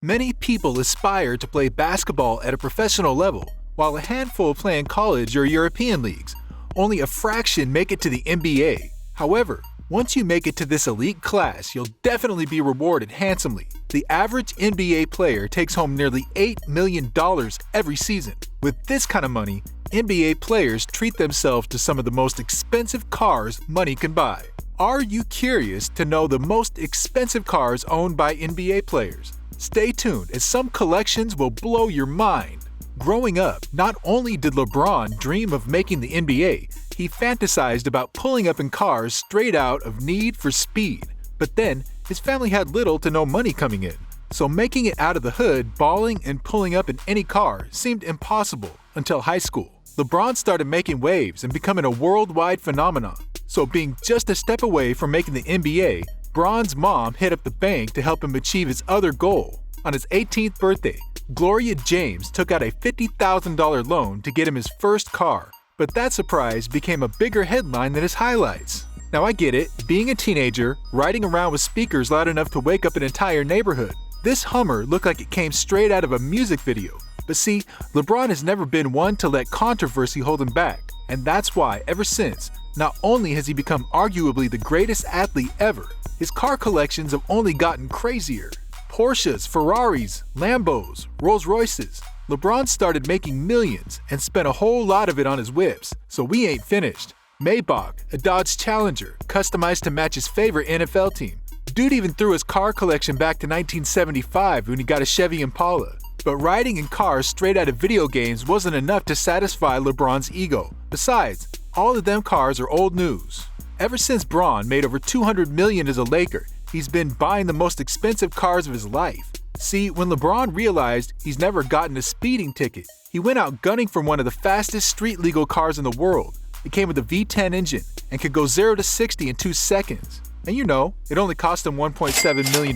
Many people aspire to play basketball at a professional level, while a handful play in college or European leagues. Only a fraction make it to the NBA. However, once you make it to this elite class, you'll definitely be rewarded handsomely. The average NBA player takes home nearly $8 million every season. With this kind of money, NBA players treat themselves to some of the most expensive cars money can buy. Are you curious to know the most expensive cars owned by NBA players? Stay tuned, as some collections will blow your mind. Growing up, not only did LeBron dream of making the NBA, he fantasized about pulling up in cars straight out of Need for Speed. But then, his family had little to no money coming in, so making it out of the hood, balling and pulling up in any car seemed impossible until high school. LeBron started making waves and becoming a worldwide phenomenon. So being just a step away from making the NBA, Bron's mom hit up the bank to help him achieve his other goal. On his 18th birthday, Gloria James took out a $50,000 loan to get him his first car, but that surprise became a bigger headline than his highlights. Now I get it, being a teenager, riding around with speakers loud enough to wake up an entire neighborhood. This Hummer looked like it came straight out of a music video. But see, LeBron has never been one to let controversy hold him back, and that's why, ever since, not only has he become arguably the greatest athlete ever, his car collections have only gotten crazier. Porsches, Ferraris, Lambos, Rolls Royces. LeBron started making millions and spent a whole lot of it on his whips, so we ain't finished. Maybach, a Dodge Challenger, customized to match his favorite NFL team. Dude even threw his car collection back to 1975 when he got a Chevy Impala. But riding in cars straight out of video games wasn't enough to satisfy LeBron's ego. Besides, all of them cars are old news. Ever since Bron made over $200 million as a Laker, he's been buying the most expensive cars of his life. See, when LeBron realized he's never gotten a speeding ticket, he went out gunning for one of the fastest street-legal cars in the world. It came with a V10 engine and could go 0 to 60 in 2 seconds. And you know, it only cost him $1.7 million.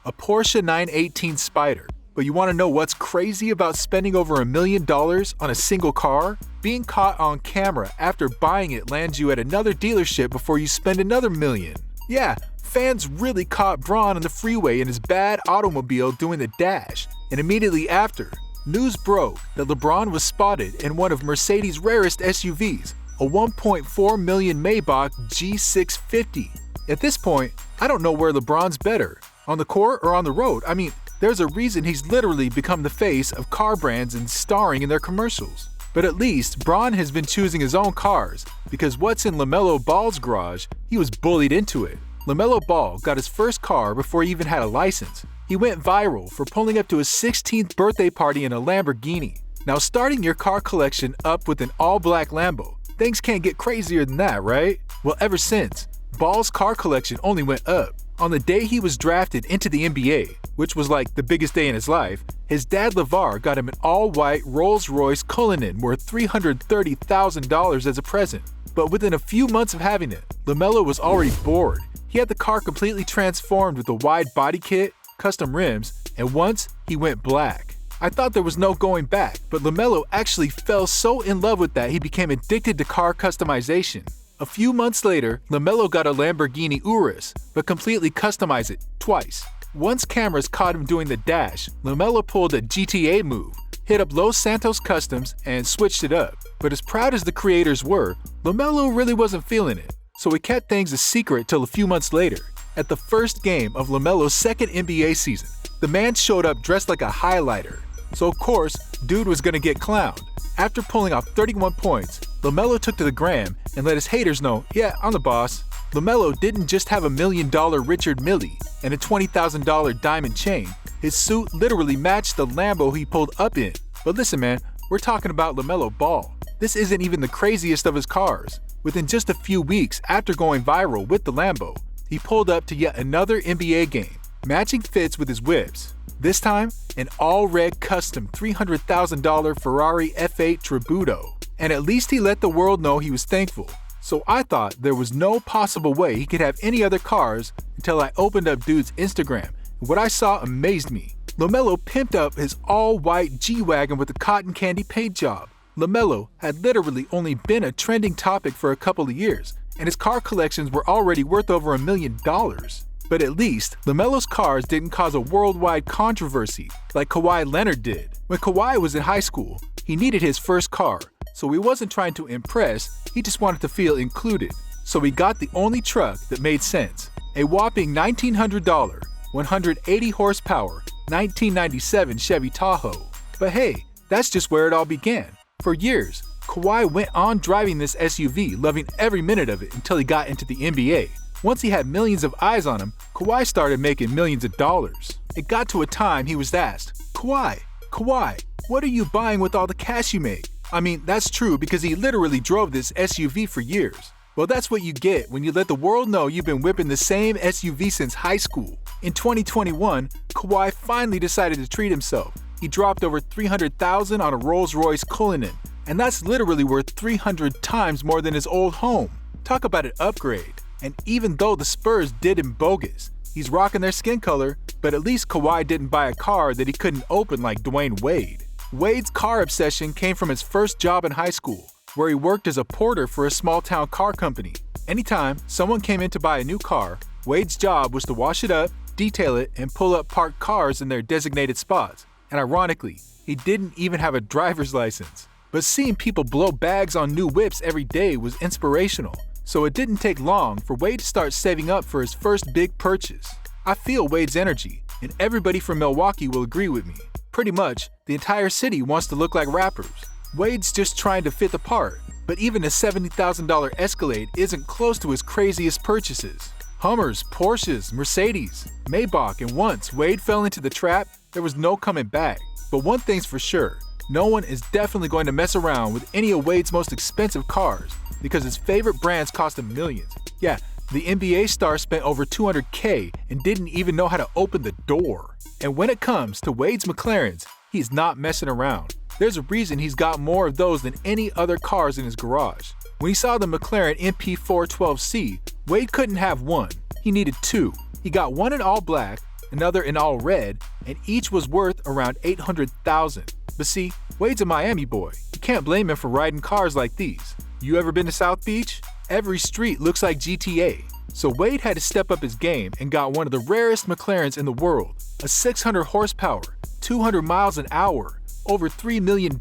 A Porsche 918 Spider. But you want to know what's crazy about spending over $1 million on a single car? Being caught on camera after buying it lands you at another dealership before you spend another $1 million. Yeah, fans really caught Bron on the freeway in his bad automobile doing the dash. And immediately after, news broke that LeBron was spotted in one of Mercedes' rarest SUVs, a $1.4 million Maybach G650. At this point, I don't know where LeBron's better, on the court or on the road. I mean, there's a reason he's literally become the face of car brands and starring in their commercials. But at least, Bron has been choosing his own cars, because what's in Lamelo Ball's garage, he was bullied into it. Lamelo Ball got his first car before he even had a license. He went viral for pulling up to his 16th birthday party in a Lamborghini. Now starting your car collection up with an all-black Lambo, things can't get crazier than that, right? Well, ever since, Ball's car collection only went up. On the day he was drafted into the NBA, which was like the biggest day in his life, his dad LeVar got him an all-white Rolls-Royce Cullinan worth $330,000 as a present. But within a few months of having it, LaMelo was already bored. He had the car completely transformed with a wide body kit, custom rims, and once he went black. I thought there was no going back, but LaMelo actually fell so in love with that he became addicted to car customization. A few months later, LaMelo got a Lamborghini Urus, but completely customized it twice. Once cameras caught him doing the dash, LaMelo pulled a GTA move, hit up Los Santos Customs, and switched it up. But as proud as the creators were, LaMelo really wasn't feeling it, so he kept things a secret till a few months later. At the first game of LaMelo's second NBA season, the man showed up dressed like a highlighter. So of course, dude was gonna get clowned. After pulling off 31 points, LaMelo took to the gram and let his haters know, yeah, I'm the boss. LaMelo didn't just have $1 million Richard Mille and a $20,000 diamond chain. His suit literally matched the Lambo he pulled up in. But listen man, we're talking about LaMelo Ball. This isn't even the craziest of his cars. Within just a few weeks after going viral with the Lambo, he pulled up to yet another NBA game, matching fits with his whips. This time, an all-red custom $300,000 Ferrari F8 Tributo. And at least he let the world know he was thankful. So I thought there was no possible way he could have any other cars until I opened up dude's Instagram. And what I saw amazed me. LaMelo pimped up his all-white G-Wagon with a cotton candy paint job. LaMelo had literally only been a trending topic for a couple of years, and his car collections were already worth over $1 million. But at least, Lamelo's cars didn't cause a worldwide controversy like Kawhi Leonard did. When Kawhi was in high school, he needed his first car, so he wasn't trying to impress, he just wanted to feel included. So he got the only truck that made sense, a whopping $1,900, 180 horsepower, 1997 Chevy Tahoe. But hey, that's just where it all began. For years, Kawhi went on driving this SUV, loving every minute of it until he got into the NBA. Once he had millions of eyes on him, Kawhi started making millions of dollars. It got to a time he was asked, Kawhi, what are you buying with all the cash you make? I mean, that's true because he literally drove this SUV for years. Well, that's what you get when you let the world know you've been whipping the same SUV since high school. In 2021, Kawhi finally decided to treat himself. He dropped over $300,000 on a Rolls-Royce Cullinan, and that's literally worth 300 times more than his old home. Talk about an upgrade. And even though the Spurs did him bogus, he's rocking their skin color, but at least Kawhi didn't buy a car that he couldn't open like DWade. Wade's car obsession came from his first job in high school, where he worked as a porter for a small-town car company. Anytime someone came in to buy a new car, Wade's job was to wash it up, detail it, and pull up parked cars in their designated spots. And ironically, he didn't even have a driver's license. But seeing people blow bags on new whips every day was inspirational. So it didn't take long for Wade to start saving up for his first big purchase. I feel Wade's energy, and everybody from Milwaukee will agree with me. Pretty much, the entire city wants to look like rappers. Wade's just trying to fit the part, but even a $70,000 Escalade isn't close to his craziest purchases. Hummers, Porsches, Mercedes, Maybach, and once Wade fell into the trap, there was no coming back. But one thing's for sure, no one is definitely going to mess around with any of Wade's most expensive cars, because his favorite brands cost him millions. Yeah, the NBA star spent over $200K and didn't even know how to open the door. And when it comes to Wade's McLarens, he's not messing around. There's a reason he's got more of those than any other cars in his garage. When he saw the McLaren MP412C, Wade couldn't have one, he needed two. He got one in all black, another in all red, and each was worth around $800,000. But see, Wade's a Miami boy. You can't blame him for riding cars like these. You ever been to South Beach? Every street looks like GTA. So Wade had to step up his game and got one of the rarest McLarens in the world, a 600 horsepower, 200 miles an hour, over $3 million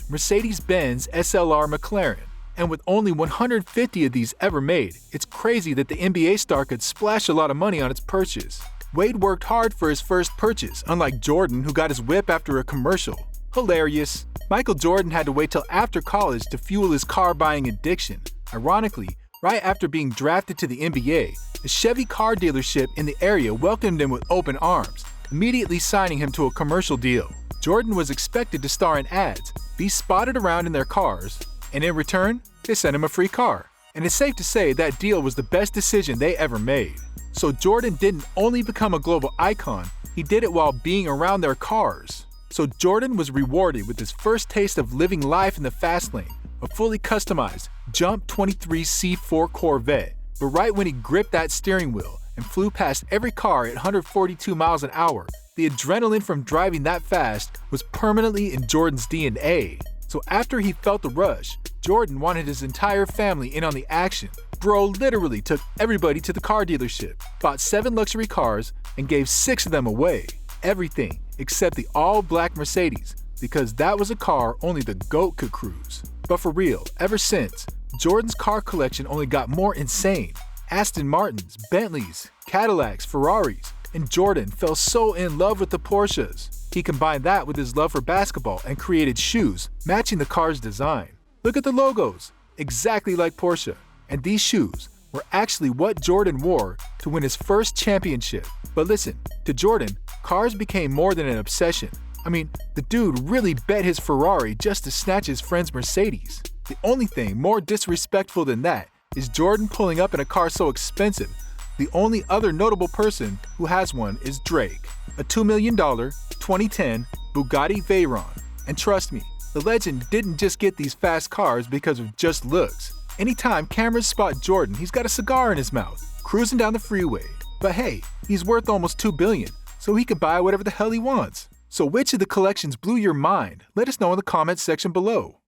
Mercedes-Benz SLR McLaren. And with only 150 of these ever made, it's crazy that the NBA star could splash a lot of money on its purchase. Wade worked hard for his first purchase, unlike Jordan, who got his whip after a commercial. Hilarious. Michael Jordan had to wait till after college to fuel his car buying addiction. Ironically, right after being drafted to the NBA, a Chevy car dealership in the area welcomed him with open arms, immediately signing him to a commercial deal. Jordan was expected to star in ads, be spotted around in their cars, and in return, they sent him a free car. And it's safe to say that deal was the best decision they ever made. So Jordan didn't only become a global icon, he did it while being around their cars. So Jordan was rewarded with his first taste of living life in the fast lane, a fully customized Jump 23 C4 Corvette. But right when he gripped that steering wheel and flew past every car at 142 miles an hour, the adrenaline from driving that fast was permanently in Jordan's DNA. So after he felt the rush, Jordan wanted his entire family in on the action. Bro literally took everybody to the car dealership, bought 7 luxury cars, and gave 6 of them away. Everything except the all-black Mercedes, because that was a car only the GOAT could cruise. But for real, ever since, Jordan's car collection only got more insane. Aston Martins, Bentleys, Cadillacs, Ferraris, and Jordan fell so in love with the Porsches. He combined that with his love for basketball and created shoes matching the car's design. Look at the logos, exactly like Porsche. And these shoes were actually what Jordan wore to win his first championship. But listen, to Jordan, cars became more than an obsession. I mean, the dude really bet his Ferrari just to snatch his friend's Mercedes. The only thing more disrespectful than that is Jordan pulling up in a car so expensive. The only other notable person who has one is Drake, a $2 million 2010 Bugatti Veyron. And trust me, the legend didn't just get these fast cars because of just looks. Anytime cameras spot Jordan, he's got a cigar in his mouth, cruising down the freeway. But hey, he's worth almost $2 billion, so he can buy whatever the hell he wants. So which of the collections blew your mind? Let us know in the comments section below.